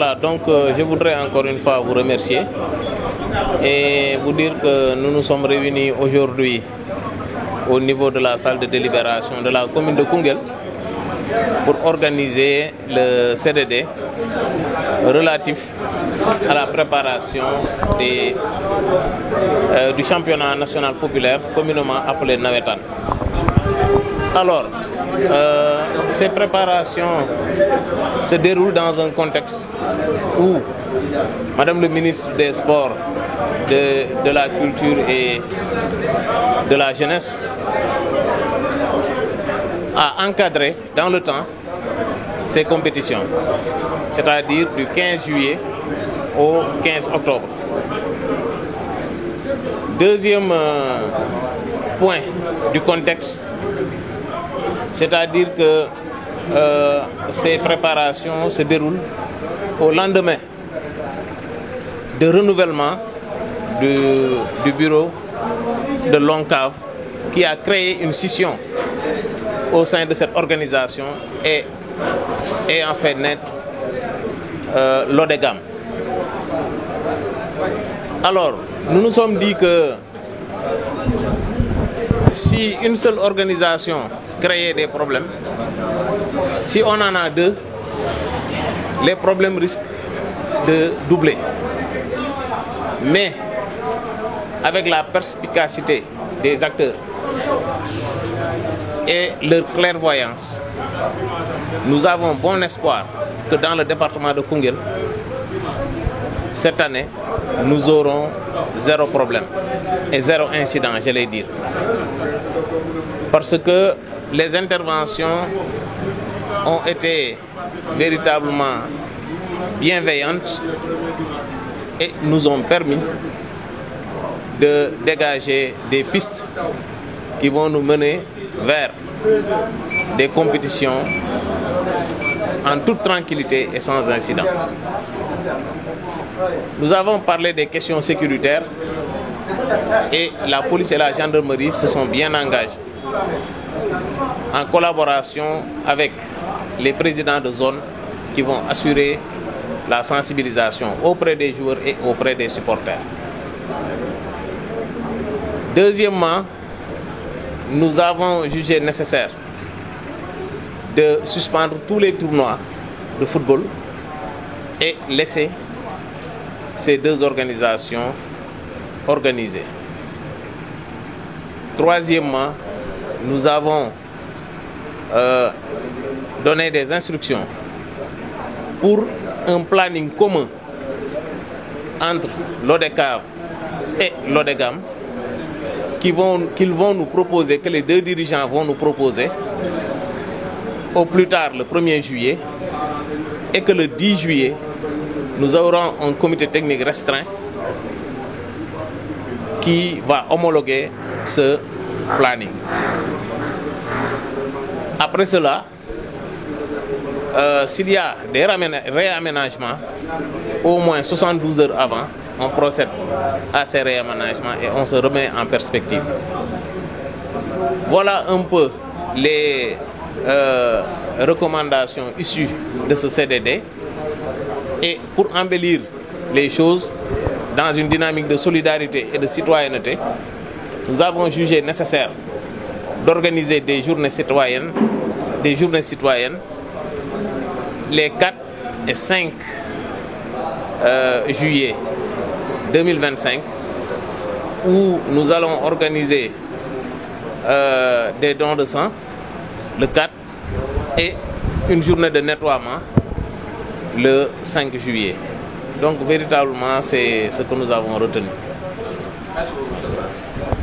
Voilà, donc je voudrais encore une fois vous remercier et vous dire que nous nous sommes réunis aujourd'hui au niveau de la salle de délibération de la commune de Koungheul pour organiser le CDD relatif à la préparation du championnat national populaire communément appelé Nawetan. Alors, ces préparations se déroulent dans un contexte où Madame le ministre des Sports, de la Culture et de la Jeunesse a encadré dans le temps ces compétitions, c'est-à-dire du 15 juillet au 15 octobre. Deuxième point du contexte, c'est-à-dire que ces préparations se déroulent au lendemain de renouvellement du bureau de l'ONCAV qui a créé une scission au sein de cette organisation et en fait naître l'ODEGAM. Alors, nous nous sommes dit que si une seule organisation créait des problèmes, si on en a deux, les problèmes risquent de doubler. Mais avec la perspicacité des acteurs et leur clairvoyance, nous avons bon espoir que dans le département de Koungheul, cette année, nous aurons zéro problème et zéro incident, j'allais dire. Parce que les interventions ont été véritablement bienveillantes et nous ont permis de dégager des pistes qui vont nous mener vers des compétitions en toute tranquillité et sans incident. Nous avons parlé des questions sécuritaires et la police et la gendarmerie se sont bien engagés en collaboration avec les présidents de zone qui vont assurer la sensibilisation auprès des joueurs et auprès des supporters. Deuxièmement, nous avons jugé nécessaire de suspendre tous les tournois de football et laisser ces deux organisations organisées. Troisièmement, nous avons donné des instructions pour un planning commun entre l'ODECAV et l'ODEGAM qu'ils vont nous proposer, que les deux dirigeants vont nous proposer au plus tard le 1er juillet et que le 10 juillet, nous aurons un comité technique restreint qui va homologuer ce planning. Après cela, s'il y a des réaménagements, au moins 72 heures avant, on procède à ces réaménagements et on se remet en perspective. Voilà un peu les recommandations issues de ce CDD. Et pour embellir les choses dans une dynamique de solidarité et de citoyenneté, nous avons jugé nécessaire d'organiser des journées citoyennes les 4 et 5 juillet 2025 où nous allons organiser des dons de sang le 4 et une journée de nettoiement le 5 juillet. Donc véritablement c'est ce que nous avons retenu. Merci beaucoup.